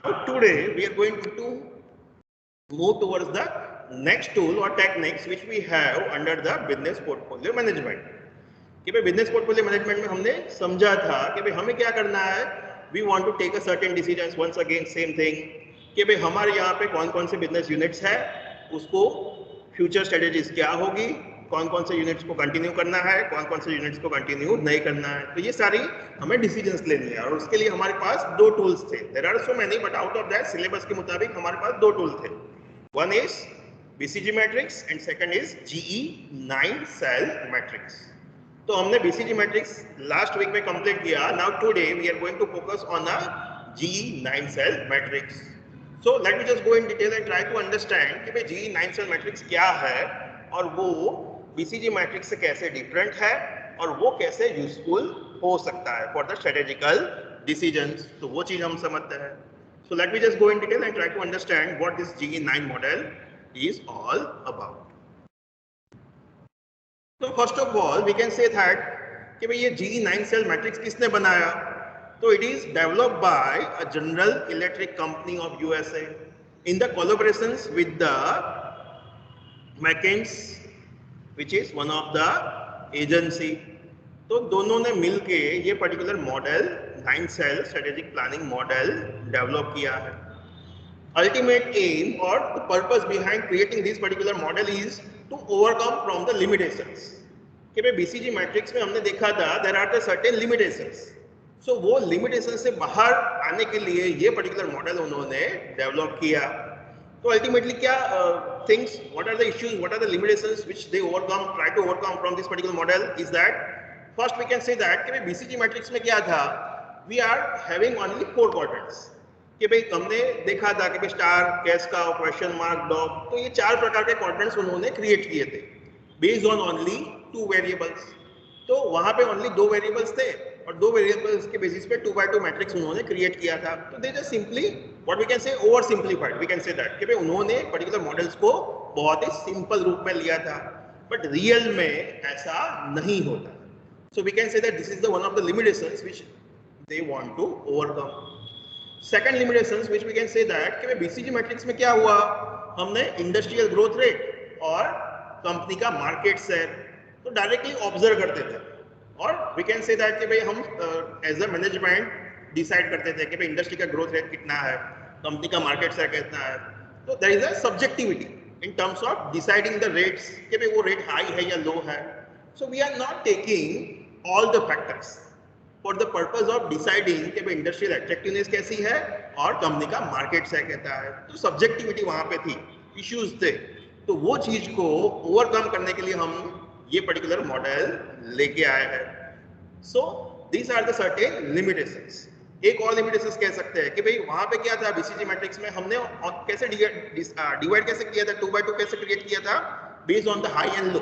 Now today we are going to move towards the next tool or techniques which we have under the business portfolio management. कि भाई business portfolio management में हमने समझा था कि भाई हमें क्या करना है, we want to take a certain decisions, once again same thing कि भाई हमारे यहाँ पे कौन कौन से बिजनेस यूनिट्स है, उसको फ्यूचर स्ट्रेटेजीज क्या होगी, कौन कौन से यूनिट्स को कंटिन्यू करना है, कौन कौन से यूनिट्स को कंटिन्यू नहीं करना है। तो ये सारी हमें डिसीजंस लेनी है और उसके लिए हमारे पास दो टूल्स थे। There are so many but out of that syllabus के मुताबिक हमारे पास दो टूल थे। One is BCG matrix and second is GE9 cell matrix. तो हमने BCG मैट्रिक्स लास्ट वीक में कंप्लीट किया। Now today we are going to focus on a GE9 cell matrix. So let me just go in detail and try to understand कि भाई GE9 cell matrix क्या है और वो BCG matrix से कैसे डिफरेंट है और वो कैसे यूजफुल हो सकता है फॉर द स्ट्रेटेजिकल डिसीजंस। तो वो चीज हम समझते हैं। So let me just go in detail and try to understand what this GE9 model is all about. So first of all, we can say that कि भाई ये GE9 cell matrix किसने बनाया? तो it is developed by a General Electric company of USA in the collaborations with the McKinsey, which is one of the agency. तो दोनों ने मिलके ये particular model 9 cell strategic planning model develop किया है। Ultimate aim or the purpose behind creating this particular model is to overcome from the limitations. कि भाई BCG matrix में हमने देखा था there are the certain limitations. So वो limitations से बाहर आने के लिए ये particular model उन्होंने डेवलप किया। तो ultimately क्या things, what are the issues, what are the limitations which they overcome, try to overcome from this particular model is that first we can say that कि भाई BCG मैट्रिक्स में क्या था, we are having only 4 quadrants. कि भाई हमने देखा था कि भाई स्टार, कैश का, क्वेश्चन मार्क, डॉग, तो ये 4 प्रकार के क्वाड्रेंट्स उन्होंने क्रिएट किए थे बेस्ड ऑन ओनली 2 वेरिएबल्स। तो वहां पे ओनली 2 वेरिएबल्स थे और 2 वेरिएबल्स के बेसिस पे 2x2 मैट्रिक्स उन्होंने क्रिएट किया था। तो they just simply what we can say oversimplified, we can say that कि भाई उन्होंने पर्टिकुलर मॉडल्स को बहुत ही सिंपल रूप में लिया था, बट रियल में ऐसा नहीं होता। So we can say that this is the one of the limitations which they want to overcome. Second limitations which we can say that कि BCG मैट्रिक्स में क्या हुआ, हमने इंडस्ट्रियल ग्रोथ रेट और कंपनी का मार्केट शेयर तो directly observe करते थे और वी कैन से दैट कि भाई हम एज अ मैनेजमेंट डिसाइड करते थे कि भाई इंडस्ट्री का ग्रोथ रेट कितना है, कंपनी का मार्केट शेयर कितना है। तो there is a subjectivity in terms of deciding the rates कि भाई वो रेट हाई है या लो है। So we are not taking all the factors for the purpose of deciding कि भाई इंडस्ट्रियल एट्रैक्टिवनेस कैसी है और कंपनी का मार्केट शेयर कहता है। तो सब्जेक्टिविटी वहां पे थी, इश्यूज थे। तो वो चीज को ओवरकम करने के लिए हम ये पर्टिकुलर मॉडल लेके आए हैं। So these are the certain limitations. एक और लिमिटेशंस कह सकते हैं कि भाई वहां पे क्या था BCG मैट्रिक्स में हमने कैसे डिवाइड कैसे किया था, 2x2 कैसे क्रिएट किया था based on the high and low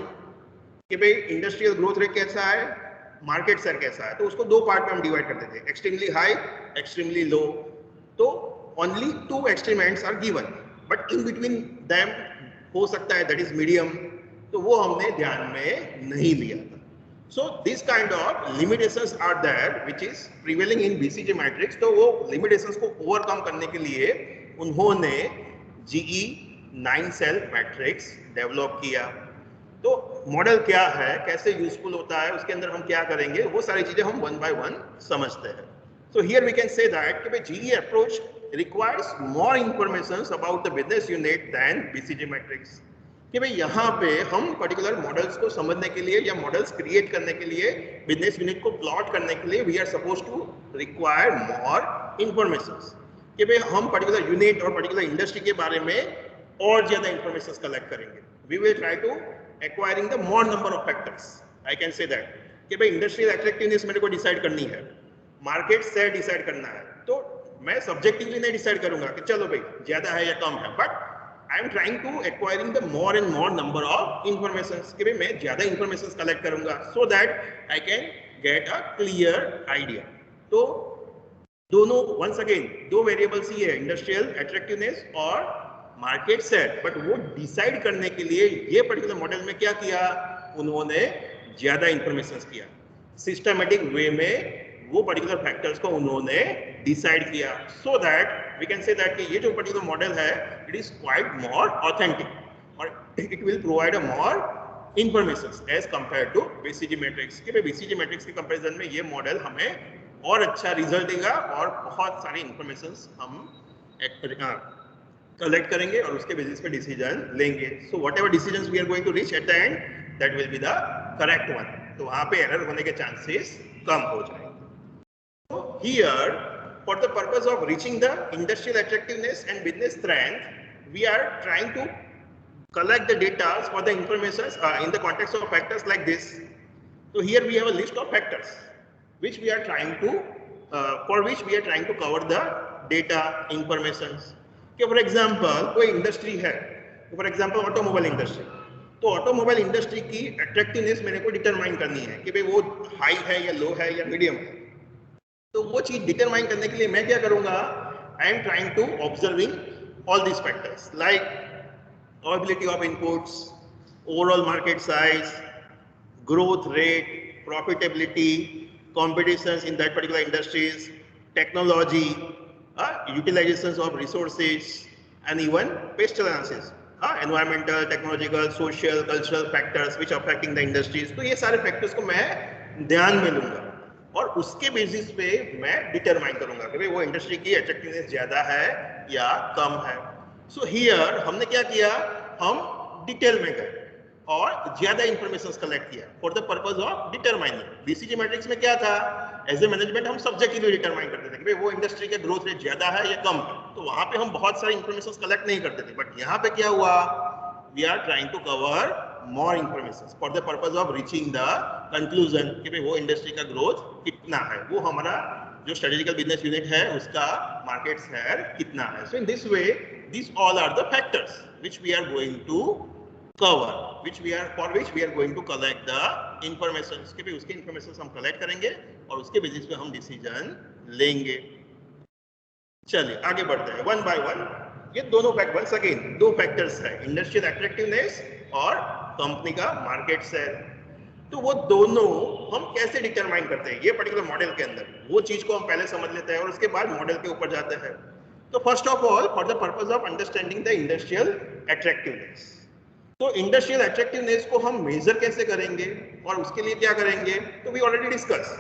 कि भाई इंडस्ट्रियल ग्रोथ रेट कैसा है, मार्केट शेयर कैसा है। तो उसको 2 पार्ट में हम डिवाइड करते थे, एक्सट्रीमली हाई, एक्सट्रीमली लो। तो only 2 extreme ends are given but in between them हो सकता है दैट इज मीडियम, तो वो हमने ध्यान में नहीं लिया था। So this kind of limitations are there which is prevailing in BCG matrix. तो वो लिमिटेशंस को ओवरकम करने के लिए उन्होंने GE9 सेल मैट्रिक्स डेवलप किया। तो मॉडल क्या है, कैसे यूजफुल होता है, उसके अंदर हम क्या करेंगे, वो सारी चीजें हम 1 by 1 समझते हैं। So here we can say that कि भाई GE approach requires more informations about the business unit then BCG matrix. कि भाई यहाँ पे हम पर्टिकुलर मॉडल्स को समझने के लिए या मॉडल्स क्रिएट करने के लिए, बिजनेस यूनिट को प्लॉट करने के लिए we are suppose to require more informations कि भाई हम पर्टिकुलर यूनिट और पर्टिकुलर इंडस्ट्री के बारे में और ज्यादा इंफॉर्मेशन कलेक्ट करेंगे। We will try to acquiring the more number of factors. I can say that कि भाई इंडस्ट्रियल एट्रैक्टिवनेस मेरे को डिसाइड करनी है, मार्केट शेयर डिसाइड करना है। तो मैं सब्जेक्टिवली नहीं डिसाइड करूंगा कि चलो भाई ज्यादा है या कम है, but I am trying to acquiring the more and more number of information कि भाई मैं ज्यादा इंफॉर्मेशन कलेक्ट करूंगा so that I can get a clear idea. तो दोनों वंस अगेन 2 वेरिएबल्स ही है, इंडस्ट्रियल एट्रैक्टिवनेस और मार्केट शेयर, बट वो डिसाइड करने के लिए ये पर्टिकुलर मॉडल में क्या किया, उन्होंने ज्यादा इंफॉर्मेशन किया, सिस्टमैटिक वे में वो पर्टिकुलर फैक्टर्स को उन्होंने डिसाइड किया, so that we can say that कि ये जो पर्टिकुलर मॉडल है it is quite more authentic और it will provide a more information as compare to BCG matrix. कि बीसीजी मैट्रिक्स के कंपैरिजन में ये मॉडल हमें और अच्छा रिजल्ट देगा और बहुत सारी इंफॉर्मेशन हम कलेक्ट करेंगे और उसके बेसिस पे डिसीजन लेंगे। So whatever decision we are going to reach at the end that will be the correct one. तो वहां पे एरर होने के चांसेस कम हो जाएंगे। So here, for the purpose of reaching the industrial attractiveness and business strength, we are trying to collect the data for the information in the context of factors like this. So here we have a list of factors which we are trying to for which we are trying to cover the data informations. कि for example कोई industry है, for example automobile industry, तो automobile industry की attractiveness मेरे को determine करनी है कि भाई वो हाई है या लो है या मीडियम है। तो वो चीज डिटरमाइन करने के लिए मैं क्या करूंगा, I am trying to observing all this factors like availability of inputs, overall market size, growth rate, profitability, competitions in that particular industries, technology, utilizations of resources, and even pest analysis, environmental, technological, social, cultural factors which are affecting the industries. तो ये सारे factors को मैं ध्यान में लूंगा और उसके बेसिस पे मैं डिटरमाइन करूंगा कि भाई वो इंडस्ट्री की अट्रैक्टिवनेस ज्यादा है या कम है। सो हियर हमने क्या किया, हम डिटेल में गए और ज्यादा इंफॉर्मेशन कलेक्ट किया for the purpose of determining. BCG matrix में क्या था, एज ए मैनेजमेंट हम सब्जेक्टिवली डिटरमाइन करते थे कि भाई वो इंडस्ट्री के ग्रोथ रेट ज्यादा है या कम है, तो वहां पे हम बहुत सारी इंफॉर्मेशन कलेक्ट नहीं करते थे। बट यहाँ पे क्या हुआ, we are trying to cover more information for the purpose of reaching the conclusion कि भाई वो इंडस्ट्री का ग्रोथ कितना है, वो हमारा जो स्ट्रेटेजिकल बिजनेस यूनिट है उसका मार्केट शेयर कितना है। So in this way this all are the factors which we are going to cover, which we are going to collect the information। कि भाई उसके information हम collect करेंगे और उसके बेसिस पे हम डिसीजन लेंगे। चलिए आगे बढ़ते हैं वन बाय वन। ये दोनों फैक्ट वंस अगेन दो फैक्टर्स है, इंडस्ट्रियल अट्रैक्टिवनेस और कंपनी का मार्केट शेयर। तो वो दोनों हम कैसे डिटरमाइन करते हैं ये पर्टिकुलर मॉडल के अंदर, वो चीज को हम पहले समझ लेते हैं और उसके बाद मॉडल के ऊपर जाते हैं। तो first of all for the purpose of understanding the industrial attractiveness, तो इंडस्ट्रियल अट्रैक्टिवनेस को हम मेजर कैसे करेंगे और उसके लिए क्या करेंगे, तो वी ऑलरेडी डिस्कस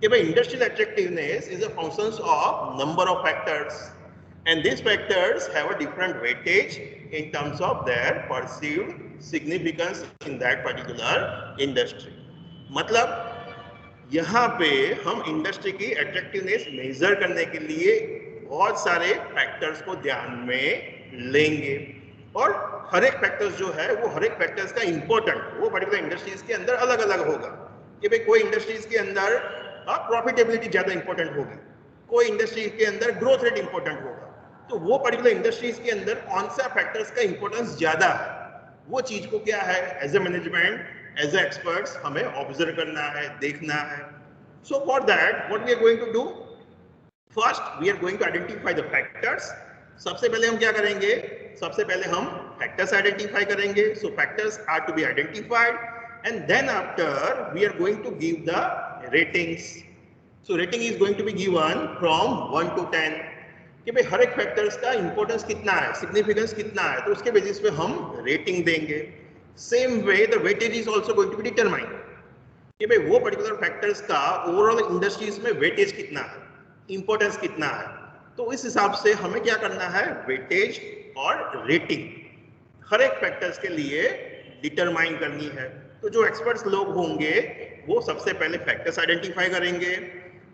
कि भाई industrial attractiveness is a functions of number of factors and this factors have a different weightage in terms of their perceived significance in that particular industry. मतलब यहाँ पे हम इंडस्ट्री की अट्रैक्टिवनेस मेजर करने के लिए बहुत सारे फैक्टर्स को ध्यान में लेंगे और हर एक फैक्टर्स जो है वो हर एक फैक्टर्स का इंपॉर्टेंट वो पर्टिकुलर इंडस्ट्रीज के अंदर अलग अलग होगा। कि भाई कोई इंडस्ट्रीज के अंदर प्रॉफिटेबिलिटी ज्यादा इंपॉर्टेंट होगी, कोई इंडस्ट्रीज के अंदर ग्रोथ रेट इंपॉर्टेंट होगा, तो वो पर्टिकुलर इंडस्ट्रीज के अंदर कौन सा फैक्टर्स का इंपॉर्टेंस ज्यादा है, वो चीज को क्या है as a management as a experts हमें ऑब्जर्व करना है, देखना है। So for that what we are going to do, first we are going to identify the factors. सबसे पहले हम क्या करेंगे, सबसे पहले हम फैक्टर्स आइडेंटिफाई करेंगे। So factors are to be identified and then after we are going to give the ratings. So rating is going to be given from 1 to 10 कि भाई हर एक फैक्टर्स का इंपॉर्टेंस कितना है, सिग्निफिकेंस कितना है, तो उसके बेसिस पे हम रेटिंग देंगे। Same way the weightage is also going to be determined कि भाई वो पर्टिकुलर फैक्टर्स का ओवरऑल इंडस्ट्रीज में वेटेज कितना है, इंपॉर्टेंस कितना है, तो इस हिसाब से हमें क्या करना है, वेटेज और रेटिंग हर एक फैक्टर्स के लिए डिटरमाइन करनी है। तो जो एक्सपर्ट्स लोग होंगे वो सबसे पहले फैक्टर्स आइडेंटिफाई करेंगे,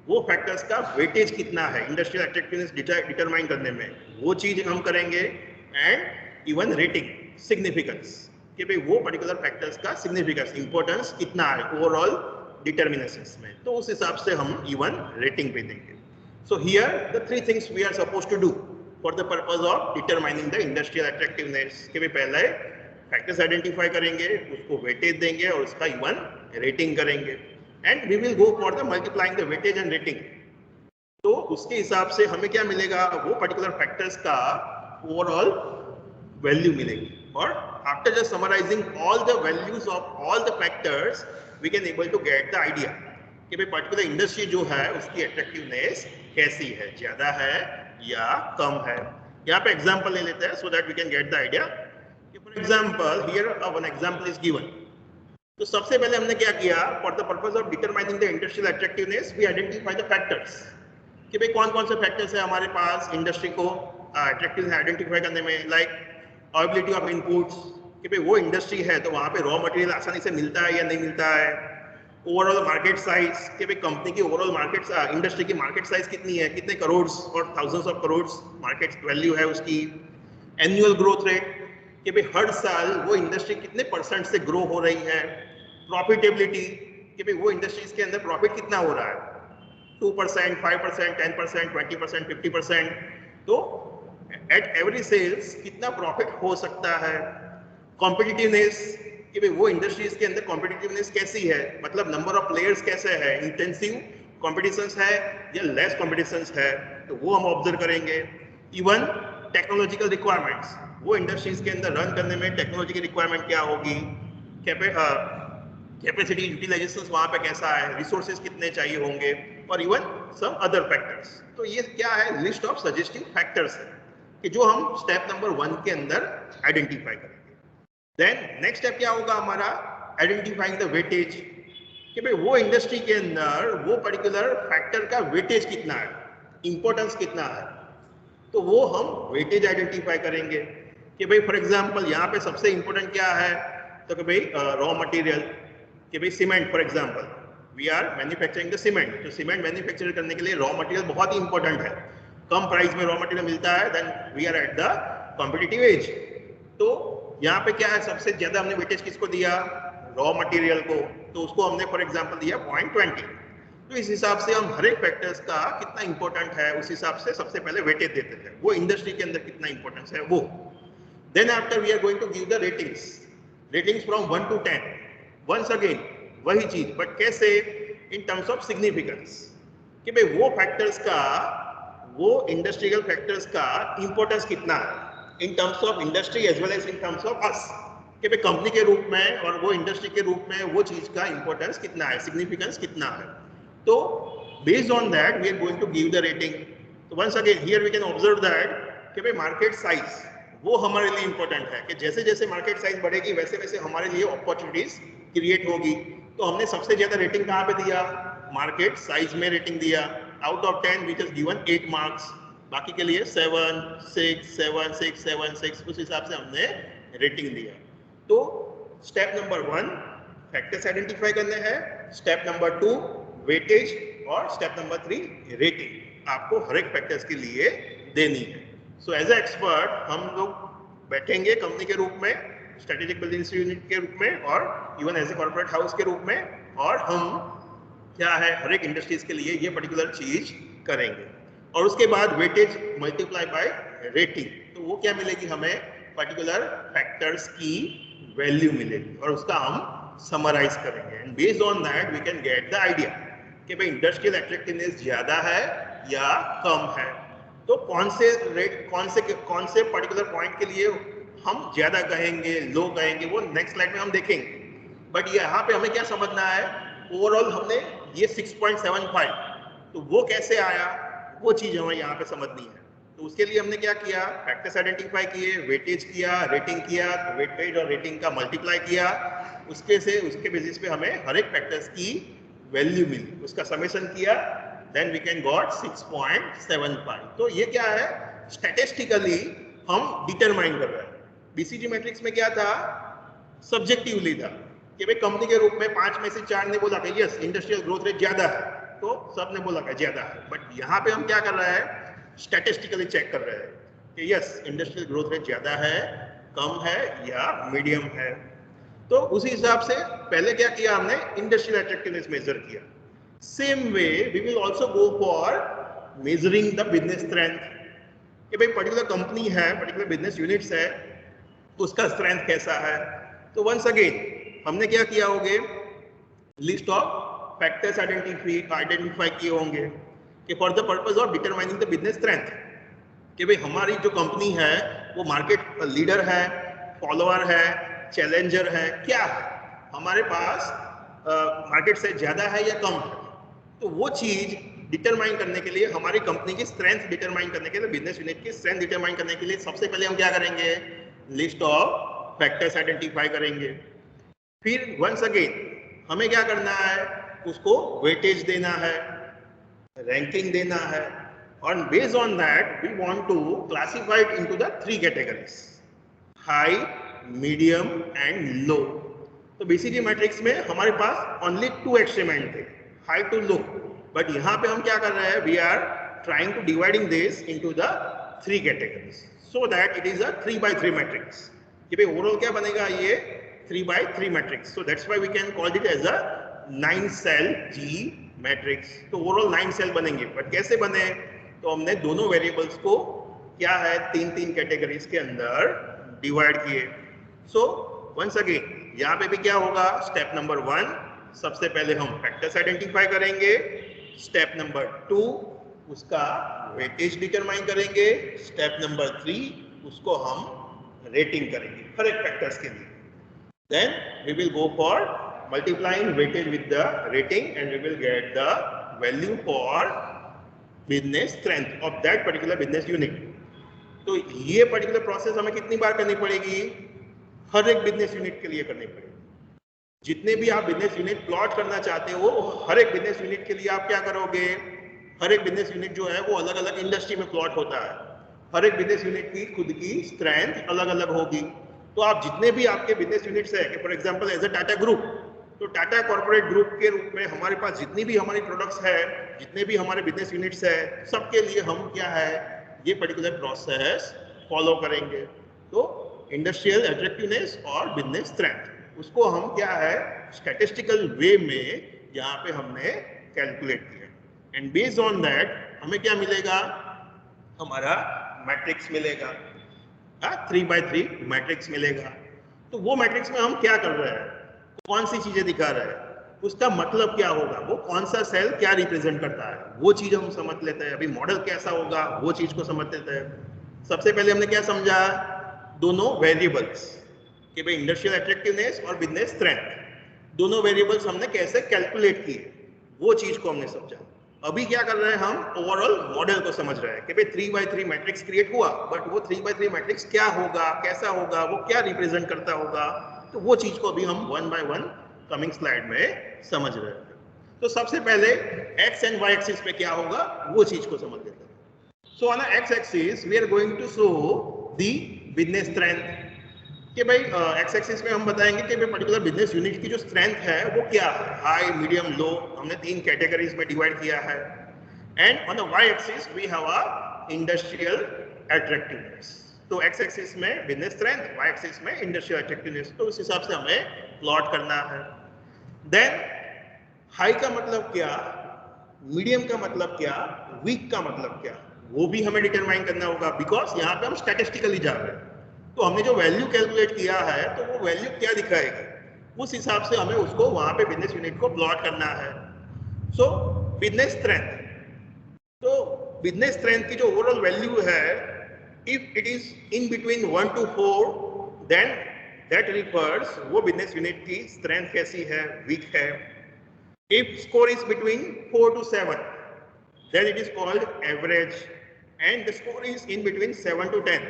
वो फैक्टर्स का वेटेज कितना है इंडस्ट्रियल अट्रैक्टिवनेस डिटरमाइन करने में, वो चीज हम करेंगे एंड इवन रेटिंग सिग्निफिकेंस कि भाई वो पर्टिकुलर फैक्टर्स का सिग्निफिकेंस इंपॉर्टेंस कितना है ओवरऑल डिटरमिनेशंस में, तो उस हिसाब से हम इवन रेटिंग पे देंगे। So here the three things we are supposed to do for the purpose of determining the industrial attractiveness कि भाई पहले फैक्टर्स आइडेंटिफाई करेंगे, उसको वेटेज देंगे और उसका इवन रेटिंग करेंगे and we will go for the multiplying the weightage and rating. तो उसके हिसाब से हमें क्या मिलेगा, वो पर्टिकुलर फैक्टर्स का ओवरऑल वैल्यू मिलेगी और after just summarising all the values of all the factors we can able to get the idea कि भाई पर्टिकुलर इंडस्ट्री जो है उसकी अट्रैक्टिवनेस कैसी है, ज्यादा है या कम है। यहाँ पे एग्जांपल ले लेते हैं so that we can get the idea. For example here one example is given. तो सबसे पहले हमने क्या किया, for the purpose of determining the industrial attractiveness we identify the factors, कि भाई कौन कौन से फैक्टर्स है हमारे पास इंडस्ट्री को अट्रैक्टिव आइडेंटिफाई करने में। लाइक अवेलेबिलिटी ऑफ इनपुट्स, कि भाई वो इंडस्ट्री है तो वहाँ पे रॉ मटेरियल आसानी से मिलता है या नहीं मिलता है। ओवरऑल मार्केट साइज, कि भाई कंपनी की ओवरऑल मार्केट इंडस्ट्री की मार्केट साइज कितनी है, कितने करोड़ और thousands of crore market value है उसकी। एनुअल ग्रोथ रेट, कि भाई हर साल वो इंडस्ट्री कितने परसेंट से ग्रो हो रही है। प्रॉफिटेबिलिटी, कि भाई वो इंडस्ट्रीज के अंदर प्रॉफिट कितना हो रहा है, 2%, 5%, 10%, 20%, 50%। तो एट एवरी सेल्स कितना प्रॉफिट हो सकता है। कॉम्पिटिटिवनेस, कि भाई वो इंडस्ट्रीज के अंदर कॉम्पिटिटिवनेस कैसी है, मतलब नंबर ऑफ प्लेयर्स कैसे है, इंटेंसिव कॉम्पिटिशंस है या लेस कॉम्पिटिशंस है, तो वो हम ऑब्जर्व करेंगे। इवन टेक्नोलॉजिकल रिक्वायरमेंट्स, वो इंडस्ट्रीज के अंदर रन करने में टेक्नोलॉजी की रिक्वायरमेंट क्या होगी, कैपेसिटी यूटिलाइजेशन वहां पे कैसा है, रिसोर्सेज कितने चाहिए होंगे, और इवन सम अदर फैक्टर्स। तो ये क्या है, लिस्ट ऑफ सजेस्टिव फैक्टर्स है कि जो हम स्टेप नंबर 1 के अंदर आइडेंटिफाई करेंगे। देन नेक्स्ट स्टेप क्या होगा हमारा, आइडेंटिफाइंग द वेटेज, कि भाई वो इंडस्ट्री के अंदर वो पर्टिकुलर फैक्टर का वेटेज कितना है, इंपॉर्टेंस कितना है, तो वो हम वेटेज आइडेंटिफाई करेंगे। कि भाई फॉर एग्जांपल यहाँ पे सबसे इंपॉर्टेंट क्या है, तो कि भाई रॉ मटेरियल, कि भाई cement for example we are manufacturing the cement, तो सीमेंट मैन्युफैक्चर करने के लिए रॉ मटेरियल बहुत ही इंपॉर्टेंट है। कम प्राइस में रॉ मटेरियल मिलता है, then we are at the competitive edge. तो यहाँ पे क्या है, सबसे ज्यादा हमने वेटेज किसको दिया, रॉ मटेरियल को, तो उसको हमने फॉर एग्जांपल दिया 0.20। तो इस हिसाब से हम हर एक फैक्टर्स का कितना इंपॉर्टेंट है उस हिसाब से सबसे पहले वेटेज देते हैं, वो इंडस्ट्री के अंदर कितना इंपॉर्टेंस है वो। Then after we are going to give the ratings from 1 to 10। Once again वही चीज, बट कैसे, इन टर्म्स ऑफ सिग्निफिकेंस, कि भाई वो फैक्टर्स का, वो इंडस्ट्रियल फैक्टर्स का इंपॉर्टेंस कितना है in terms of industry as well as in terms of us, कि भाई कंपनी के रूप में और वो इंडस्ट्री के रूप में वो चीज का इंपॉर्टेंस कितना है, सिग्निफिकेंस कितना है। तो based on that we are going to give the rating. तो once again here we can observe that कि भाई मार्केट साइज वो हमारे लिए इंपॉर्टेंट है, कि जैसे जैसे मार्केट साइज बढ़ेगी वैसे वैसे हमारे लिए अपॉर्चुनिटीज क्रिएट होगी। तो हमने सबसे ज्यादा रेटिंग कहाँ पे दिया, मार्केट साइज में रेटिंग दिया। Out of 10 which is given 8 marks, बाकी के लिए 7, 6, 7, 6, 7, 6 उस हिसाब से हमने रेटिंग दिया। तो स्टेप नंबर 1 फैक्टर्स आइडेंटिफाई करने हैं, स्टेप नंबर 2 वेटेज, और स्टेप नंबर 3 रेटिंग आपको हर एक फैक्टर्स के लिए देनी है। सो एज ए एक्सपर्ट हम लोग बैठेंगे कंपनी के रूप में, स्ट्रेटेजिक बिजनेस यूनिट के रूप में, और even as a corporate house के रूप में, और हम क्या है हर एक इंडस्ट्रीज के लिए ये पर्टिकुलर चीज करेंगे। और उसके बाद वेटेज मल्टीप्लाई बाय रेटिंग, तो वो क्या मिलेगी हमें, पर्टिकुलर फैक्टर्स की वैल्यू मिलेगी, और उसका हम समराइज करेंगे। And based on that we can get the idea कि भाई इंडस्ट्रियल अट्रैक्टिवनेस ज्यादा है या कम है। तो कौन से पर्टिकुलर पॉइंट के लिए हम ज्यादा कहेंगे, लो कहेंगे, वो नेक्स्ट स्लाइड में हम देखेंगे। बट यहाँ पे हमें क्या समझना है, ओवरऑल हमने ये 6.75, तो वो कैसे आया, वो चीज हमें यहाँ पे समझनी है। तो उसके लिए हमने क्या किया, फैक्टर्स आइडेंटिफाई किए, वेटेज किया, रेटिंग किया, तो वेटेज और रेटिंग का मल्टीप्लाई किया, उसके बेसिस पे हमें हर एक फैक्टर्स की वैल्यू मिली, उसका समेशन किया, देन वी कैन गॉट 6.75। तो ये क्या है, स्टैटिस्टिकली हम डिटरमाइन कर रहे हैं। बीसीजी मैट्रिक्स में क्या था, सब्जेक्टिवली था कि भाई कंपनी के रूप में 5 में से 4 ने बोला कि यस इंडस्ट्रियल ग्रोथ रेट ज्यादा है, तो सब ने बोला कि ज्यादा है। बट यहाँ पे हम क्या कर रहे हैं, स्टैटिस्टिकली चेक कर रहे हैं कि यस इंडस्ट्रियल ग्रोथ रेट ज्यादा है, कम है या मीडियम है। तो उसी हिसाब से पहले क्या किया हमने, इंडस्ट्रियल अट्रैक्टिवनेस मेजर किया। Same way we will also go for measuring the business strength, कि भाई पर्टिकुलर कंपनी है, पर्टिकुलर बिजनेस यूनिट्स है, तो उसका स्ट्रेंथ कैसा है। तो वंस अगेन हमने क्या किया होगे, लिस्ट ऑफ फैक्टर्स आइडेंटिफाई किए होंगे कि for the purpose of determining the business strength, कि भाई हमारी जो कंपनी है वो मार्केट लीडर है, फॉलोअर है, चैलेंजर है, क्या है, हमारे पास मार्केट से ज्यादा है या कम है। तो वो चीज डिटरमाइन करने के लिए, हमारी कंपनी की स्ट्रेंथ डिटरमाइन करने के लिए, बिजनेस यूनिट की स्ट्रेंथ डिटरमाइन करने के लिए सबसे पहले हम क्या करेंगे, लिस्ट ऑफ फैक्टर्स आइडेंटिफाई करेंगे। फिर वंस अगेन हमें क्या करना है, उसको वेटेज देना है, रैंकिंग देना है, और based on that we want to classify it into the 3 categories, high, medium and low. तो बीसीजी मैट्रिक्स में हमारे पास ओनली 2 एक्सट्रीमेंट थे, हाई टू लो, बट यहाँ पे हम क्या कर रहे हैं, we are trying to dividing this into the 3 categories so that it is a 3x3 matrix. कि भाई ओवरऑल क्या बनेगा, ये 3x3 matrix. So that's why we can call it as a 9 cell G matrix. तो overall 9 cell बनेंगे, but कैसे बने, तो हमने दोनों वेरिएबल्स को क्या है 3-3 कैटेगरीज के अंदर डिवाइड किए। सो वंस अगेन यहाँ पे भी क्या होगा, स्टेप नंबर 1 सबसे पहले हम फैक्टर्स आइडेंटिफाई करेंगे, स्टेप नंबर 2 उसका वेटेज डिटरमाइन करेंगे, स्टेप नंबर 3 उसको हम रेटिंग करेंगे हर एक फैक्टर्स के लिए। Then we will go for multiplying weightage with the rating and we will get the value for business strength of that particular business unit. तो ये पर्टिकुलर प्रोसेस हमें कितनी बार करनी पड़ेगी, हर एक बिजनेस यूनिट के लिए करनी पड़ेगी। जितने भी आप बिजनेस यूनिट प्लॉट करना चाहते हो, हर एक बिजनेस यूनिट के लिए आप क्या करोगे, हर एक बिजनेस यूनिट जो है वो अलग अलग इंडस्ट्री में प्लॉट होता है, हर एक बिजनेस यूनिट की खुद की स्ट्रेंथ अलग अलग होगी। तो आप जितने भी आपके बिजनेस यूनिट्स है, for example as a Tata group, तो टाटा कॉर्पोरेट ग्रुप के रूप में हमारे पास जितनी भी हमारी प्रोडक्ट्स है, जितने भी हमारे बिजनेस यूनिट्स है, सबके लिए हम क्या है ये पर्टिकुलर प्रोसेस फॉलो करेंगे। तो इंडस्ट्रियल अट्रैक्टिवनेस और बिजनेस स्ट्रेंथ, उसको हम क्या है स्टैटिस्टिकल वे में यहाँ पे हमने कैलकुलेट किया, एंड बेस्ड ऑन दैट हमें क्या मिलेगा, हमारा मैट्रिक्स मिलेगा, 3x3 मैट्रिक्स मिलेगा। तो वो मैट्रिक्स में हम क्या कर रहे हैं, कौन सी चीजें दिखा रहे हैं, उसका मतलब क्या होगा, वो कौन सा सेल क्या रिप्रेजेंट करता है, वो चीज हम समझ लेते हैं। अभी मॉडल कैसा होगा वो चीज को समझ लेते हैं। सबसे पहले हमने क्या समझा, दोनों वेरिएबल्स कि भाई इंडस्ट्रियल अट्रैक्टिवनेस और बिजनेस स्ट्रेंथ, दोनों वेरिएबल्स हमने कैसे कैलकुलेट किए, वो चीज को हमने समझा। अभी क्या कर रहे हैं, हम ओवरऑल मॉडल को समझ रहे हैं कि भाई 3x3 मैट्रिक्स क्रिएट हुआ, बट वो 3x3 मैट्रिक्स क्या होगा, कैसा होगा, वो क्या रिप्रेजेंट करता होगा, तो वो चीज को अभी हम 1 by 1 कमिंग स्लाइड में समझ रहे हैं। तो सबसे पहले एक्स एंड वाई एक्सिस पे क्या होगा वो चीज को समझ लेते हैं। So on X axis we are going to show the business strength, कि भाई एक्स एक्सिस में हम बताएंगे कि भाई पर्टिकुलर बिजनेस यूनिट की जो स्ट्रेंथ है वो क्या है, हाई, मीडियम, लो, हमने 3 कैटेगरीज में डिवाइड किया है। And on the Y axis we have a industrial attractiveness. तो एक्स एक्सिस में बिजनेस स्ट्रेंथ, वाई एक्सिस में इंडस्ट्रियल अट्रैक्टिवनेस, तो उस हिसाब से हमें प्लॉट करना है। देन हाई का मतलब क्या, मीडियम का मतलब क्या, वीक का मतलब क्या, वो भी हमें डिटरमाइन करना होगा, बिकॉज यहाँ पे हम स्टैटिस्टिकली जा रहे हैं। तो हमने जो वैल्यू कैलकुलेट किया है तो वो वैल्यू क्या दिखाएगी, उस हिसाब से हमें उसको वहां पे बिजनेस यूनिट को प्लॉट करना है। सो बिजनेस स्ट्रेंथ, तो बिजनेस स्ट्रेंथ की जो ओवरऑल वैल्यू है, if it is in between 1 to 4 then that refers वो बिजनेस यूनिट की स्ट्रेंथ कैसी है, वीक है। If score is between 4 to 7 then it is called average, and the score is in between 7 to 10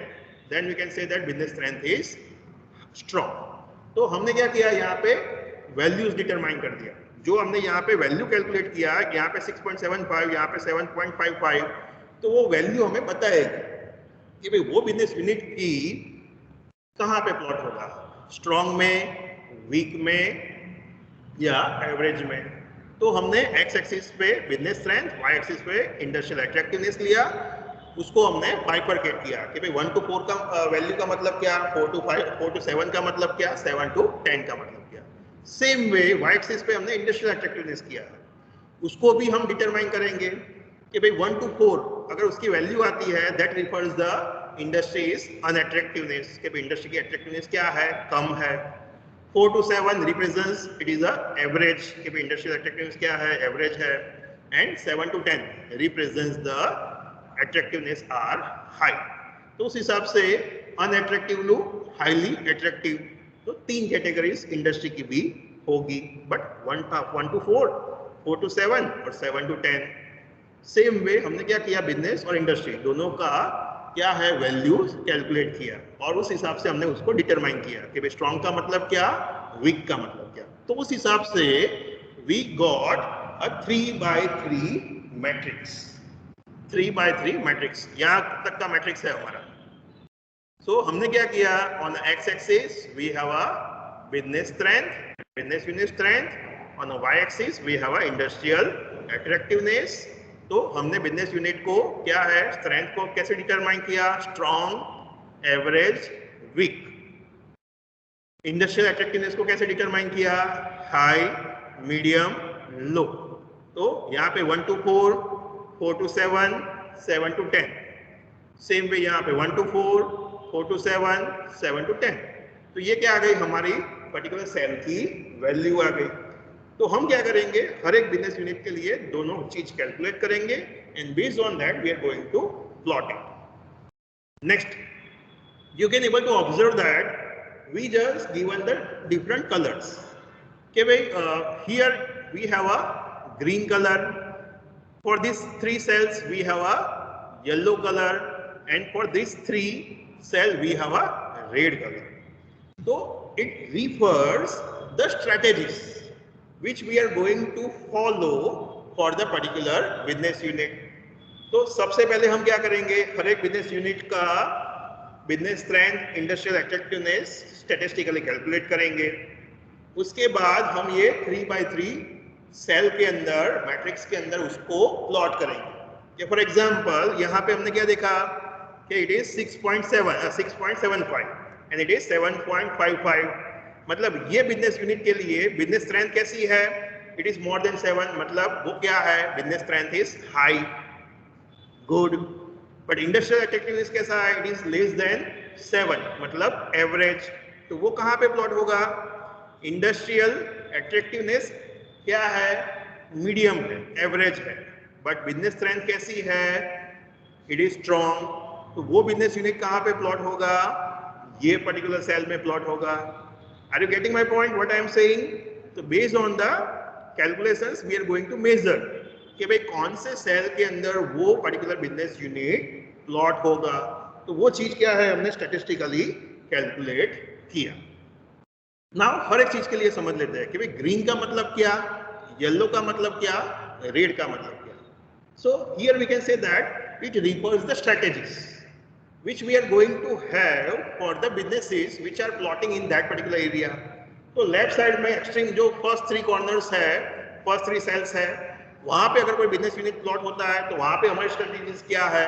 then we can say that business strength is strong. तो हमने क्या किया, यहाँ पे वैल्यूज डिटरमाइन कर दिया। जो हमने यहाँ पे वैल्यू कैलकुलेट किया, यहाँ पे 6.75, यहाँ पे 7.55, तो वो वैल्यू हमें बताएगी कि भाई वो बिजनेस यूनिट की कहाँ पे प्लॉट होगा, स्ट्रॉन्ग में, वीक में या एवरेज में। तो हमने एक्स एक्सिस पे बिजनेस स्ट्रेंथ, वाई एक्सिस पे इंडस्ट्रियल अट्रैक्टिवनेस लिया, उसको हमने बाइफरकेट किया कि भाई 1 to 4 का वैल्यू का मतलब क्या, 4 to 5, 4 to 7 का मतलब क्या, 7 to 10 का मतलब क्या। सेम वे वाई एक्सिस पे हमने इंडस्ट्रियल अट्रैक्टिवनेस किया है, उसको भी हम डिटरमाइन करेंगे कि भाई 1 to 4 अगर उसकी वैल्यू आती है that refers the industry is unattractiveness, कि भाई इंडस्ट्री की अट्रैक्टिवनेस क्या है, कम है। 4 to 7 represents it is a average, कि भाई इंडस्ट्रियल अट्रैक्टिवनेस क्या है, एवरेज है। And 7 to 10 represents the attractiveness are high। तो उस हिसाब से अनअट्रैक्टिव लो, हाईली अट्रैक्टिव, तो 3 कैटेगरीज इंडस्ट्री की भी होगी, बट 1 to 4 4 to 7 और 7 to 10। सेम वे हमने क्या किया, बिजनेस और इंडस्ट्री दोनों का क्या है वैल्यूज कैलकुलेट किया और उस हिसाब से हमने उसको डिटरमाइन किया कि भाई स्ट्रॉन्ग का मतलब क्या, वीक का मतलब क्या। तो उस हिसाब से we got a 3x3 matrix. 3x3 matrix, यहाँ तक का मैट्रिक्स है हमारा। सो हमने क्या किया, on X axis we have a business strength, business unit strength. On Y axis we have a industrial attractiveness. तो हमने बिजनेस यूनिट को क्या है, स्ट्रेंथ को कैसे डिटरमाइन किया, strong, average, weak. Industrial attractiveness को कैसे डिटरमाइन किया, हाई, मीडियम, लो। तो यहाँ पे 1 to 4, 4 to 7, 7 to 10। Same way यहाँ पे 1 to 4, 4 to 7, 7 to 10। तो ये क्या आ गई, हमारी पर्टिकुलर सेल की वैल्यू आ गई। तो हम क्या करेंगे, हर एक बिजनेस यूनिट के लिए दोनों चीज कैलकुलेट करेंगे and based on that we are going to plot it. Next, you can able to observe that we just given the different colors. Okay, here we have a green color. For these 3 cells we have a yellow color, and for these 3 cells we have a red color. So it refers the strategies which we are going to follow for the particular business unit. तो सबसे पहले हम क्या करेंगे, हर एक business unit का business strength, industrial attractiveness statistically calculate करेंगे। उसके बाद हम ये 3x3 सेल के अंदर, मैट्रिक्स के अंदर उसको प्लॉट करेंगे। फॉर एग्जांपल यहाँ पे हमने क्या देखा कि it is 6.75 and it is 7.55। मतलब ये बिजनेस यूनिट के लिए बिजनेस स्ट्रेंथ कैसी है, इट इज मोर देन 7, मतलब वो क्या है, business strength is high, good. But industrial attractiveness कैसा है, इट इज लेस देन 7, मतलब एवरेज। तो वो कहाँ पे प्लॉट होगा, इंडस्ट्रियल अट्रैक्टिवनेस क्या है, मीडियम है, एवरेज है। बट बिजनेस स्ट्रेंथ कैसी है, इट इज स्ट्रॉन्ग। तो वो बिजनेस यूनिट कहाँ पे प्लॉट होगा, ये पर्टिकुलर सेल में प्लॉट होगा। Are you getting my point, what I am saying? तो based on the calculations we are going to measure कि भाई कौन से सेल के अंदर वो पर्टिकुलर बिजनेस यूनिट प्लॉट होगा। तो वो चीज क्या है, हमने स्टैटिस्टिकली कैलकुलेट किया। नाउ हर एक चीज के लिए समझ लेते हैं कि भाई ग्रीन का मतलब क्या, येलो का मतलब क्या, रेड का मतलब क्या। So here we can say that it refers the strategies which we are going to have for the businesses which are plotting in that particular area. तो लेफ्ट साइड में एक्सट्रीम जो first 3 corners है, first 3 sales है, वहां पे अगर कोई business unit plot होता है तो वहां पे हमारी स्ट्रेटेजीज क्या है,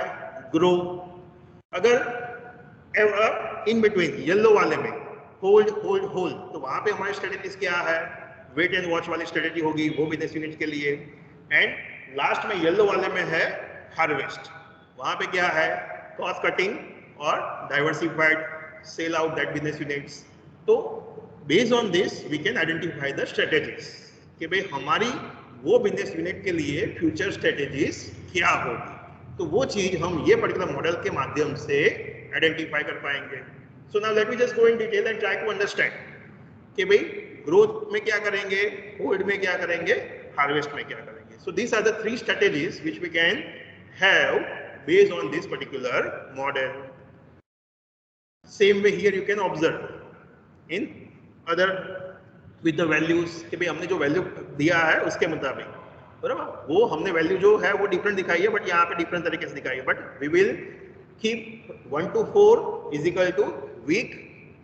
ग्रो। अगर इन बिटवीन येलो वाले में होल्ड होल्ड होल्ड, तो वहां पे हमारी स्ट्रेटेजीज क्या है, वेट एंड वॉच वाली स्ट्रेटेजी होगी वो बिजनेस यूनिट के लिए। एंड लास्ट में येलो वाले में है हार्वेस्ट, वहां पे क्या है, कॉस्ट कटिंग और diversified sell out that business units. तो based on this we can identify the strategies कि भाई हमारी वो बिजनेस यूनिट के लिए फ्यूचर स्ट्रेटेजीज क्या होगी। तो वो चीज हम ये पर्टिकुलर मॉडल के माध्यम से आइडेंटिफाई कर पाएंगे। So now let me just go in detail and try to understand कि भाई ग्रोथ में क्या करेंगे, होल्ड में क्या करेंगे, हार्वेस्ट में क्या करेंगे। So these are the 3 strategies which we can have based on this particular model. Same way here you can observe in other with the values कि भाई हमने जो वैल्यू दिया है उसके मुताबिक, बराबर, वो हमने वैल्यू जो है वो डिफरेंट दिखाई है, बट यहाँ पे डिफरेंट तरीके से दिखाई है। But we will keep 1 to 4 is equal to weak,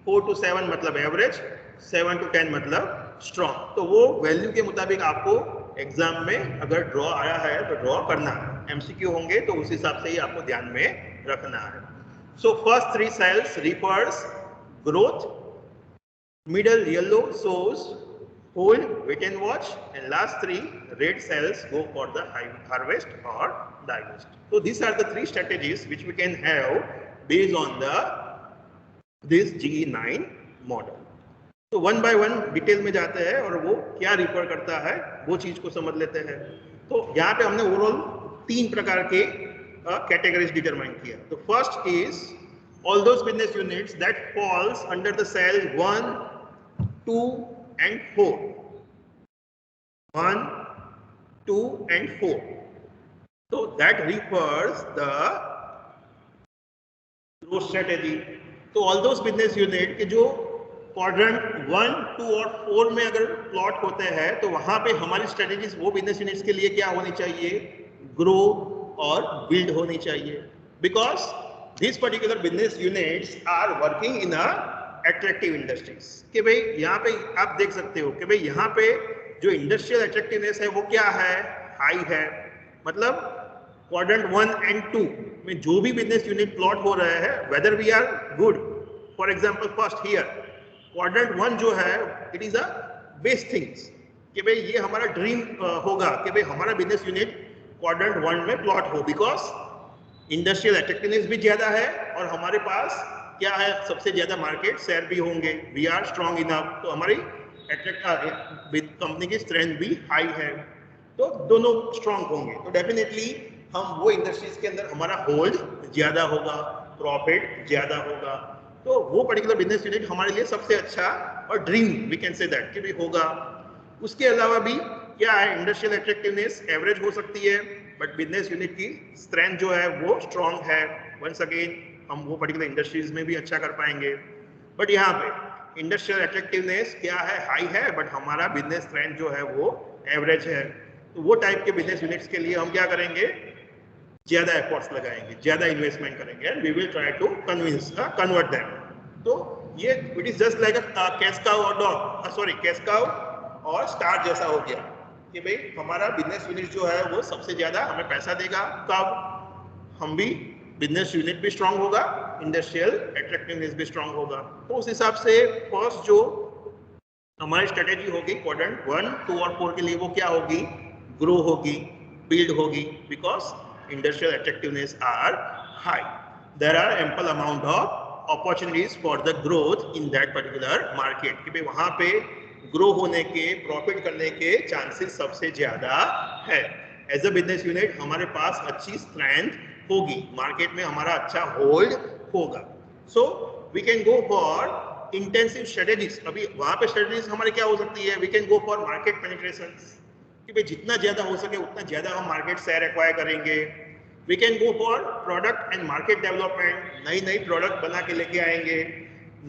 4 to 7 मतलब एवरेज, 7 to 10 मतलब स्ट्रॉन्ग। तो वो वैल्यू के मुताबिक आपको एग्जाम में अगर ड्रॉ आया है तो ड्रॉ करना है, एमसीक्यू होंगे तो उस हिसाब से ही आपको ध्यान में रखना है। So first 3 cells refers growth, middle yellow shows hold, wait and watch, and last 3 red cells go for the harvest or divest. So these are the 3 strategies which we can have based on this GE9 model. तो 1 by 1 detail में जाते हैं और वो क्या refer करता है वो चीज को समझ लेते हैं। तो यहाँ पे हमने ओवरऑल 3 प्रकार के कैटेगरीज डिटरमाइन किया। तो first is all those business units that falls under the cell 1, 2 and 4। 1, 2 and 4. So that refers the growth strategy. तो all those business unit के जो क्वाड्रेंट 1, 2 और 4 में अगर प्लॉट होते हैं तो वहां पे हमारी स्ट्रेटेजीज वो बिजनेस यूनिट्स के लिए क्या होनी चाहिए, ग्रो और बिल्ड होनी चाहिए, because this particular business units are working in a attractive industries. कि भाई यहाँ पे आप देख सकते हो कि भाई यहाँ पे जो इंडस्ट्रियल अट्रैक्टिवनेस है वो क्या है, हाई है। मतलब क्वाड्रेंट 1 एंड 2 में जो भी बिजनेस यूनिट प्लॉट हो रहे हैं, whether we are good, for example first here quadrant 1 जो है it is a best things, कि भाई ये हमारा ड्रीम होगा कि भाई हमारा बिजनेस यूनिट क्वाड्रेंट 1 में प्लॉट हो, बिकॉज इंडस्ट्रियल अट्रैक्टिवनेस भी ज्यादा है और हमारे पास क्या है, सबसे ज्यादा मार्केट शेयर भी होंगे, वी आर स्ट्रॉन्ग इनफ, तो हमारी कंपनी की स्ट्रेंथ भी हाई है, तो दोनों स्ट्रॉन्ग होंगे, तो डेफिनेटली हम वो इंडस्ट्रीज के अंदर हमारा होल्ड ज्यादा होगा, प्रॉफिट ज्यादा होगा, तो वो पर्टिकुलर बिजनेस यूनिट हमारे लिए सबसे अच्छा और dream we can say that कि भी होगा। उसके अलावा भी क्या है, इंडस्ट्रियल अट्रैक्टिवनेस एवरेज हो सकती है, बट बिजनेस यूनिट की स्ट्रेंथ जो है वो स्ट्रॉन्ग है, वंस अगेन हम वो पर्टिकुलर इंडस्ट्रीज में भी अच्छा कर पाएंगे। बट यहाँ पे इंडस्ट्रियल अट्रैक्टिवनेस क्या है, हाई है, बट हमारा बिजनेस स्ट्रेंथ जो है वो एवरेज है, तो वो टाइप के बिजनेस यूनिट्स के लिए हम क्या करेंगे, ज्यादा एफर्ट्स लगाएंगे, ज्यादा इन्वेस्टमेंट करेंगे, and we will try to convert them. तो ये it is just like a cash cow और डॉग, सॉरी कैश काउ और स्टार जैसा हो गया कि भाई हमारा बिजनेस यूनिट जो है वो सबसे ज्यादा हमें पैसा देगा, कब हम भी बिजनेस यूनिट भी स्ट्रांग होगा, इंडस्ट्रियल अट्रैक्टिवनेस भी स्ट्रांग होगा। तो उस हिसाब से फर्स्ट जो हमारी स्ट्रेटेजी होगी क्वाड्रेंट 1, 2 और 4 के लिए वो क्या होगी, ग्रो होगी, बिल्ड होगी, because industrial attractiveness are high, there are ample amount of opportunities for the growth in that particular market, कि भाई वहां पे ग्रो होने के, प्रॉफिट करने के चांसेस सबसे ज्यादा है। एज अ बिजनेस यूनिट हमारे पास अच्छी स्ट्रेंथ होगी, मार्केट में हमारा अच्छा होल्ड होगा, so we can go for intensive strategies. अभी वहां पे स्ट्रेटेजीज हमारे क्या हो सकती है, we can go for market penetration, कि भाई जितना ज्यादा हो सके उतना ज्यादा हम मार्केट शेयर एक्वायर करेंगे। We can go for product and market development, नई नई प्रोडक्ट बना के लेके आएंगे,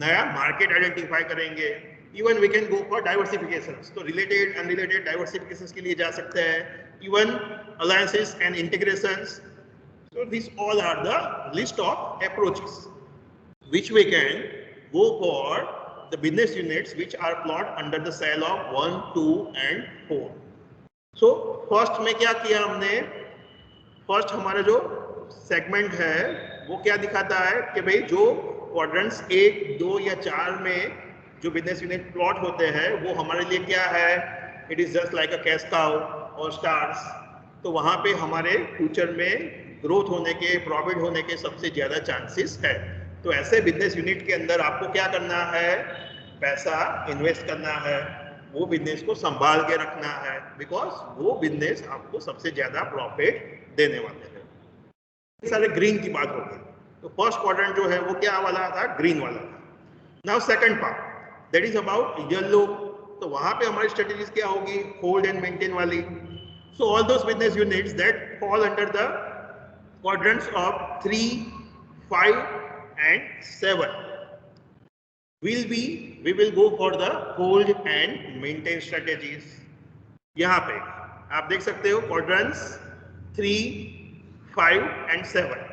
नया मार्केट आइडेंटिफाई करेंगे। Even we can go for diversification, तो रिलेटेड अनरिलेटेड डाइवर्सिफिकेशन के लिए जा सकते हैं, even alliances and integrations. So these all are the list of approaches which we can go for the business units which are plotted under the cell of 1, 2 and 4. So first में क्या किया हमने, first हमारा जो segment है वो क्या दिखाता है कि भाई जो क्वाड्रेंट्स 1, 2 या 4 में जो बिजनेस यूनिट प्लॉट होते हैं वो हमारे लिए क्या है, it is just like a cash cow और स्टार्स, तो वहां पे हमारे फ्यूचर में ग्रोथ होने के, प्रॉफिट होने के सबसे ज्यादा चांसेस है। तो ऐसे बिजनेस यूनिट के अंदर आपको क्या करना है, पैसा इन्वेस्ट करना है, वो बिजनेस को संभाल के रखना है, बिकॉज वो बिजनेस आपको सबसे ज्यादा प्रॉफिट देने वाले हैं। सारे ग्रीन की बात होगी, तो फर्स्ट क्वाड्रेंट जो है वो क्या वाला था, ग्रीन वाला था। Now second part that is about yellow, तो वहां पे हमारी स्ट्रेटेजीज क्या होगी, होल्ड एंड मेंटेन वाली। So all those business units that fall under the quadrants of 3, 5 and 7 we will go for the hold and maintain strategies। यहाँ पे आप देख सकते हो quadrants 3, 5 and 7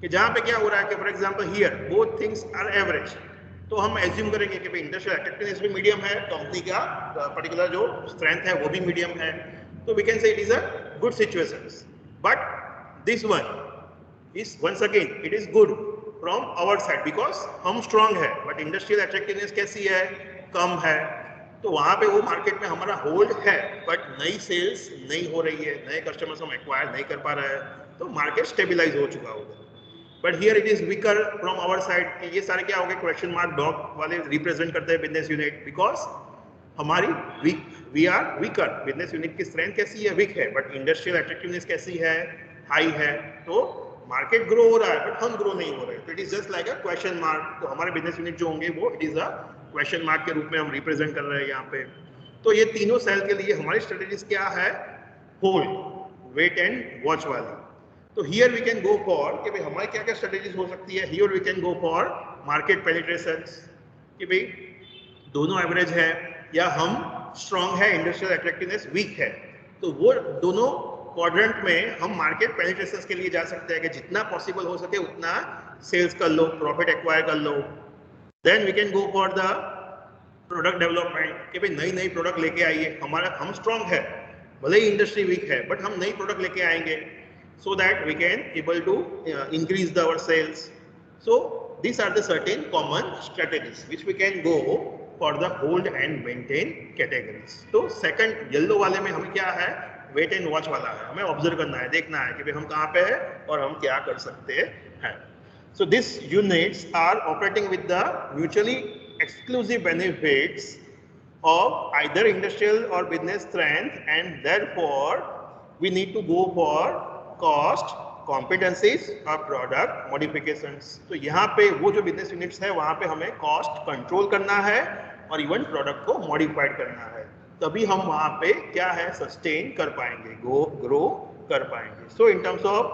कि जहाँ पे क्या हो रहा है कि for example here both things are average, तो हम एज्यूम करेंगे कि भाई इंडस्ट्रियल अट्रैक्टिवनेस भी मीडियम है, कंपनी का पर्टिकुलर जो स्ट्रेंथ है वो भी मीडियम है, तो we can say it is a good situation. But this one is once again it is good from our side because हम strong है, but industrial attractiveness कैसी है, कम है, तो वहां पे वो मार्केट में हमारा होल्ड है, बट नई सेल्स नहीं हो रही है, नए कस्टमर्स हम एक्वायर नहीं कर पा रहे हैं, तो मार्केट स्टेबलाइज हो चुका होगा। But here it is weaker from our side, ये सारे क्या हो गए, क्वेश्चन मार्क डॉग वाले रिप्रेजेंट करते हैं बिजनेस यूनिट, बिकॉज हमारी we are weaker, business unit की स्ट्रेंथ कैसी है, वीक है, बट इंडस्ट्रियल अट्रैक्टिवनेस कैसी है, हाई है, तो मार्केट ग्रो हो रहा है बट हम ग्रो नहीं हो रहे, तो it is just like a question mark. तो हमारे बिजनेस यूनिट जो होंगे वो it is a question mark के रूप में हम रिप्रेजेंट कर रहे हैं यहाँ पे। तो ये तीनों सेल के लिए हमारी स्ट्रेटेजीज क्या है, होल्ड वेट एंड वॉच वाली। तो here we can go for कि भाई हमारी क्या क्या स्ट्रेटेजीज हो सकती है। Here we can go for market penetration कि भाई दोनों एवरेज है या हम स्ट्रांग है, इंडस्ट्रियल अट्रैक्टिवनेस वीक है, तो वो दोनों क्वाड्रेंट में हम मार्केट पेनिट्रेशन के लिए जा सकते हैं कि जितना पॉसिबल हो सके उतना सेल्स कर लो, प्रॉफिट एक्वायर कर लो। Then we can go for the product development कि भाई नई नई प्रोडक्ट लेके आइए, हमारा हम स्ट्रांग है भले ही इंडस्ट्री वीक है बट हम नई प्रोडक्ट लेके आएंगे so that we can able to increase our sales. So these are the certain common strategies which we can go for the hold and maintain categories. तो second yellow वाले में हमें क्या है, वेट एंड वॉच वाला है, हमें observe करना है, देखना है कि भाई हम कहाँ पे है और हम क्या कर सकते हैं। So these units are operating with the mutually exclusive benefits of either industrial or business strength, and therefore we need to go for cost competencies और प्रोडक्ट मॉडिफिकेशंस। तो यहाँ पे वो जो बिजनेस यूनिट्स है वहाँ पे हमें कॉस्ट कंट्रोल करना है और इवन प्रोडक्ट को मॉडिफाइड करना है, तभी हम वहाँ पे क्या है सस्टेन कर पाएंगे, ग्रो कर पाएंगे। So in terms of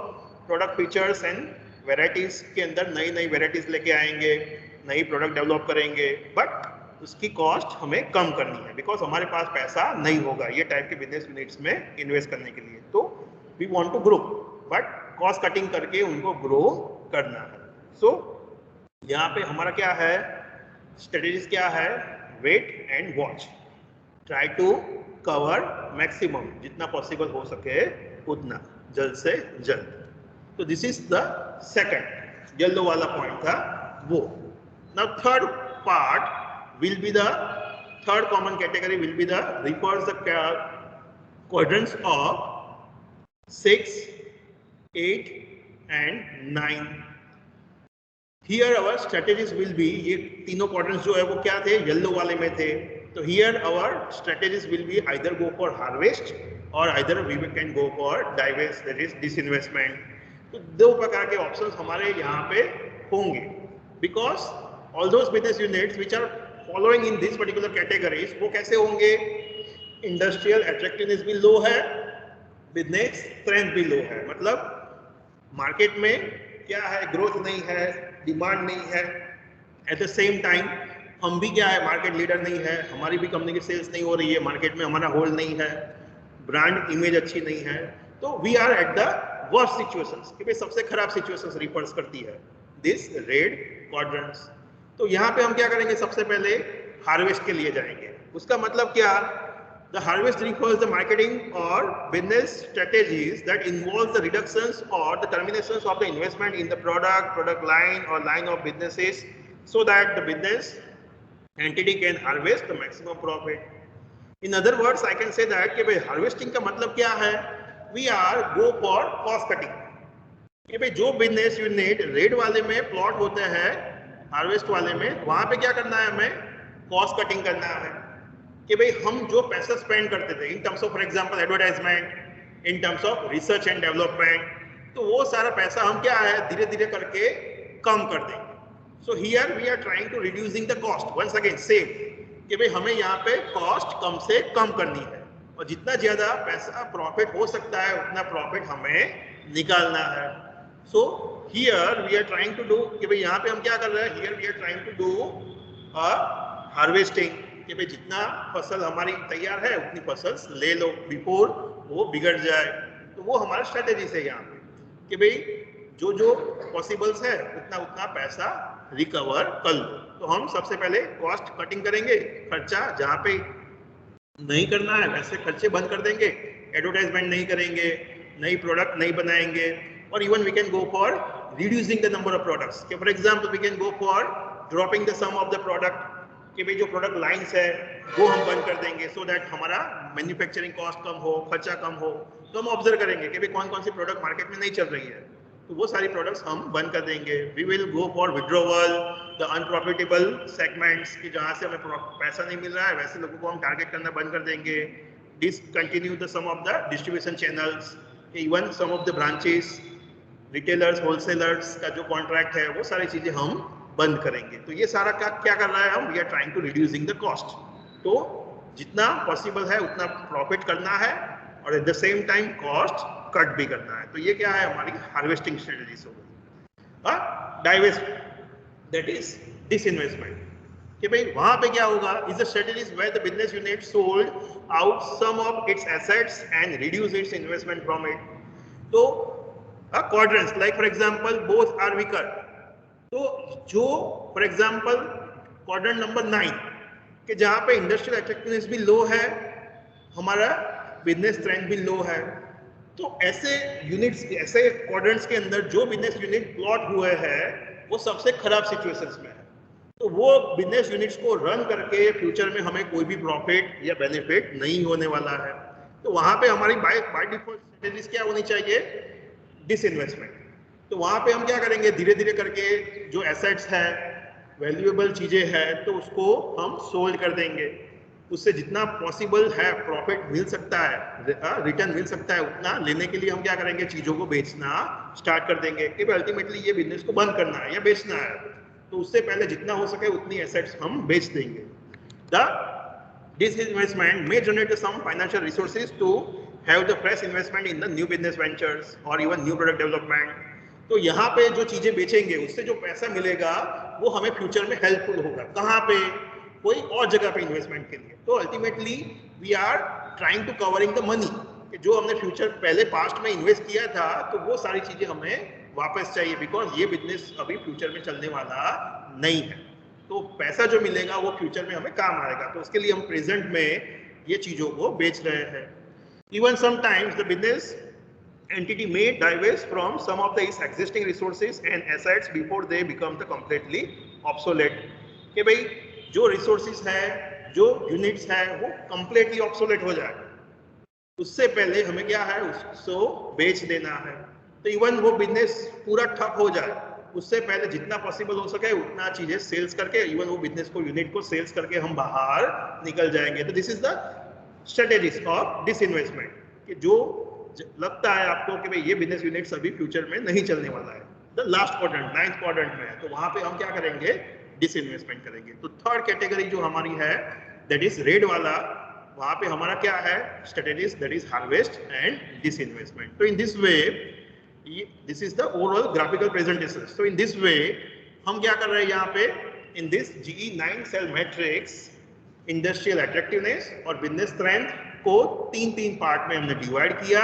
product features and varieties के अंदर नई नई वेराइटीज लेके आएंगे, नई प्रोडक्ट डेवलप करेंगे, बट उसकी कॉस्ट हमें कम करनी है बिकॉज हमारे पास पैसा नहीं होगा ये टाइप के बिजनेस यूनिट्स में इन्वेस्ट करने के लिए। तो we want to grow but cost cutting करके उनको ग्रो करना है। सो यहाँ पे हमारा क्या है स्ट्रेटेजीज क्या है, wait and watch, try to cover maximum जितना पॉसिबल हो सके उतना जल्द से जल्द। तो this is the second yellow वाला पॉइंट था वो। Now third part will be the third common category will be the refers the quadrants of 6, 8 and 9. Here our strategies will be, ये तीनों quadrants जो है वो क्या थे, येलो वाले में थे। तो here our strategies will be either go for harvest or either we can go for divest, that is disinvestment. तो दो प्रकार के ऑप्शंस हमारे यहाँ पे होंगे because all those business units which are following in this particular categories वो कैसे होंगे, इंडस्ट्रियल अट्रैक्टिवनेस भी लो है, बिजनेस स्ट्रेंथ भी लो है, मतलब मार्केट में क्या है ग्रोथ नहीं है, डिमांड नहीं है, एट द सेम टाइम हम भी क्या है मार्केट लीडर नहीं है, हमारी भी कंपनी की सेल्स नहीं हो रही है, मार्केट में हमारा होल्ड नहीं है, ब्रांड इमेज अच्छी नहीं है, तो we are at the worst situations कि भाई सबसे खराब सिचुएशंस रिफर्स करती है दिस रेड क्वाड्रेंट्स। तो यहाँ पे हम क्या करेंगे, सबसे पहले हार्वेस्ट के लिए जाएंगे। उसका मतलब क्या, the harvest refers the marketing or business strategies that involve the reductions or the terminations of the investment in the product line or line of businesses so that the business entity can harvest the maximum profit. In other words, I can say that कि भाई harvesting का मतलब क्या है, we are go for cost cutting कि भाई जो business unit red वाले में प्लॉट होते हैं हार्वेस्ट वाले में, वहां पे क्या करना है, हमें कॉस्ट कटिंग करना है कि भाई हम जो पैसा स्पेंड करते थे इन terms of for example advertisement, in terms of research and development, तो वो सारा पैसा हम क्या है धीरे धीरे करके कम कर देंगे। So here we are trying to reducing the cost, once again same कि भाई हमें यहाँ पे कॉस्ट कम से कम करनी है और जितना ज्यादा पैसा प्रॉफिट हो सकता है उतना प्रॉफिट हमें निकालना है। So here we are trying to do कि भाई यहाँ पे हम क्या कर रहे हैं, here we are trying to do harvesting कि भाई जितना फसल हमारी तैयार है उतनी फसल ले लो बिफोर वो बिगड़ जाए। तो वो हमारा स्ट्रेटेजी है यहाँ पे कि भाई जो जो पॉसिबल्स है उतना उतना पैसा रिकवर कर लो। तो हम सबसे पहले कॉस्ट कटिंग करेंगे, खर्चा जहाँ पे नहीं करना है वैसे खर्चे बंद कर देंगे, एडवर्टाइजमेंट नहीं करेंगे, नई प्रोडक्ट नहीं बनाएंगे, और even we can go for reducing the number of products. For example we can go for dropping the some of the product कि भाई जो प्रोडक्ट लाइंस है वो हम बंद कर देंगे सो दैट हमारा मैन्युफैक्चरिंग कॉस्ट कम हो, खर्चा कम हो। तो हम ऑब्जर्व करेंगे कि भाई कौन कौन सी प्रोडक्ट मार्केट में नहीं चल रही है, तो वो सारी प्रोडक्ट्स हम बंद कर देंगे। We will go for withdrawal the unprofitable segments कि जहाँ से हमें पैसा नहीं मिल रहा है वैसे लोगों को हम टारगेट करना बंद कर देंगे। Discontinue the some of the distribution channels, even some of the branches, retailers, wholesalers का जो कॉन्ट्रैक्ट है वो सारी चीजें हम बंद करेंगे। तो ये सारा क्या कर रहा है हम, we are trying to reducing the cost. तो जितना पॉसिबल है उतना प्रॉफिट करना है और at the same time cost cut भी करना है। तो ये क्या है, हमारी हार्वेस्टिंग स्ट्रेटेजीज हो गई। डाइवेस्ट दैट इज डिसइन्वेस्टमेंट, कि भाई वहां पे क्या होगा, is the strategies where the business unit sold out some of its assets and reduce its investment from it. तो quadrants like for example both are weaker, तो जो फॉर एग्जांपल क्वाड्रेंट नंबर 9 कि जहां पे इंडस्ट्रियल एट्रैक्टिवनेस भी लो है, हमारा business strength भी लो है, तो ऐसे यूनिट्स, ऐसे क्वाड्रेंट्स के अंदर जो बिजनेस यूनिट प्लॉट हुए हैं वो सबसे खराब सिचुएशंस में है। तो वो बिजनेस यूनिट्स को रन करके फ्यूचर में हमें कोई भी प्रॉफिट या बेनिफिट नहीं होने वाला है। तो वहां पे हमारी बाय डिफॉल्ट स्ट्रेटेजीज क्या होनी चाहिए, डिसइन्वेस्टमेंट। तो वहां पे हम क्या करेंगे, धीरे धीरे करके जो एसेट्स है, वैल्यूएबल चीजें हैं, तो उसको हम सोल्ड कर देंगे, उससे जितना पॉसिबल है प्रॉफिट मिल सकता है, रिटर्न मिल सकता है, उतना लेने के लिए हम क्या करेंगे, चीजों को बेचना स्टार्ट कर देंगे कि अल्टीमेटली ये बिजनेस को बंद करना है या बेचना है, तो उससे पहले जितना हो सके उतनी एसेट्स हम बेच देंगे। The disinvestment may generate some financial resources to have the fresh investment in the new business ventures or even new product development। तो यहाँ पे जो चीजें बेचेंगे उससे जो पैसा मिलेगा वो हमें फ्यूचर में हेल्पफुल होगा। कहाँ पे, कोई और जगह पे इन्वेस्टमेंट के लिए। तो ultimately we are trying to covering the money, कि जो हमने फ्यूचर पहले पास्ट में इन्वेस्ट किया था, तो वो सारी चीजें हमें वापस चाहिए, बिकॉज ये बिजनेस अभी फ्यूचर में चलने वाला नहीं है। तो पैसा जो मिलेगा वो फ्यूचर में हमें काम आएगा, तो उसके लिए हम प्रेजेंट में ये चीजों को बेच रहे हैं। Even sometimes the business entity may divest from some of its existing resources and assets before they become the completely obsolete। कि भाई जो resources है, जो units है, वो completely obsolete हो जाए, उससे पहले हमें क्या है, उसको बेच देना है। तो इवन वो बिजनेस पूरा ठप हो जाए, उससे पहले जितना पॉसिबल हो सके उतना चीजें सेल्स करके, इवन वो बिजनेस को, यूनिट को सेल्स करके हम बाहर निकल जाएंगे। तो this is the strategies of disinvestment, कि जो लगता है आपको कि भाई ये बिजनेस यूनिट अभी फ्यूचर में नहीं चलने वाला है, the last quadrant, 9th quadrant में है, तो वहां पे हम क्या करेंगे, डिसइन्वेस्टमेंट करेंगे। तो थर्ड कैटेगरी जो हमारी है दैट इज रेड वाला, वहां पे हमारा क्या है, strategies that is harvest and disinvestment. तो in this way, this is the overall graphical presentation। So in this way हम क्या कर रहे हैं यहाँ पे, in this GE 9 cell matrix, industrial attractiveness और बिजनेस स्ट्रेंथ को तीन पार्ट में हमने डिवाइड किया।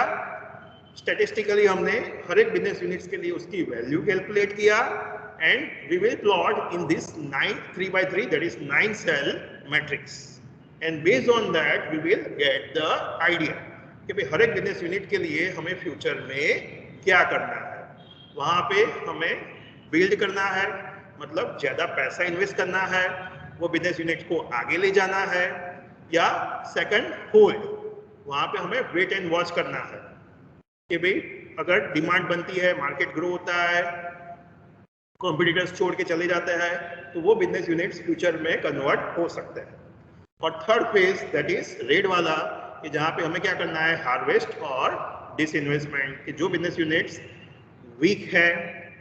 स्टैटिस्टिकली हमने हर एक बिजनेस यूनिट्स के लिए उसकी वैल्यू कैलकुलेट किया, and we will plot in this 3x3 that is 9 cell matrix, and based on that we will get the idea कि भाई हर एक बिजनेस यूनिट के लिए हमें फ्यूचर में क्या करना है। वहां पे हमें बिल्ड करना है, मतलब ज्यादा पैसा इन्वेस्ट करना है, वो बिजनेस यूनिट को आगे ले जाना है, या सेकंड होल्ड, वहां पे हमें वेट एंड वॉच करना है कि भाई अगर डिमांड बनती है, मार्केट ग्रो होता है, कॉम्पिटिटर्स छोड़ के चले जाते हैं, तो वो बिजनेस यूनिट्स फ्यूचर में कन्वर्ट हो सकते हैं। और third phase that is red वाला, कि जहां पे हमें क्या करना है, हार्वेस्ट और डिसइन्वेस्टमेंट, कि जो बिजनेस यूनिट्स वीक है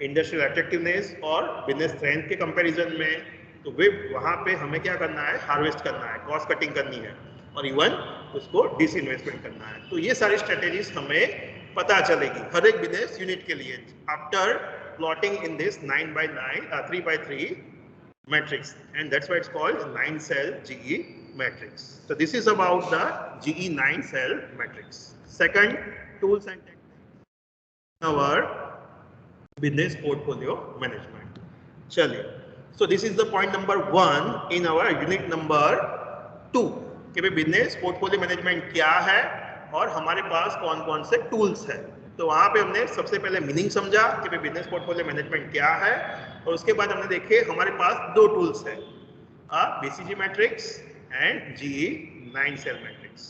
इंडस्ट्रियल एट्रैक्टिवनेस और बिजनेस स्ट्रेंथ के कंपैरिजन में, तो वे वहां पे हमें क्या करना है, हार्वेस्ट करना है, कॉस्ट कटिंग करनी है, और इवन उसको डिसइन्वेस्टमेंट करना है। तो ये सारी स्ट्रेटेजीज हमें पता चलेगी हर एक बिजनेस यूनिट के लिए after plotting in this 3x3 matrix, and that's why it's called 9 cell GE matrix. So this is about the GE 9 cell matrix. Second, tools and techniques our business portfolio management. चलिए, so this is the point number 1 in our unit number 2 कि भाई business portfolio management क्या है और हमारे पास कौन कौन से टूल्स हैं। तो वहां पे हमने सबसे पहले मीनिंग समझा कि भाई बिजनेस पोर्टफोलियो मैनेजमेंट क्या है, और उसके बाद हमने देखे हमारे पास 2 टूल्स हैं, BCG matrix and GE 9 cell matrix.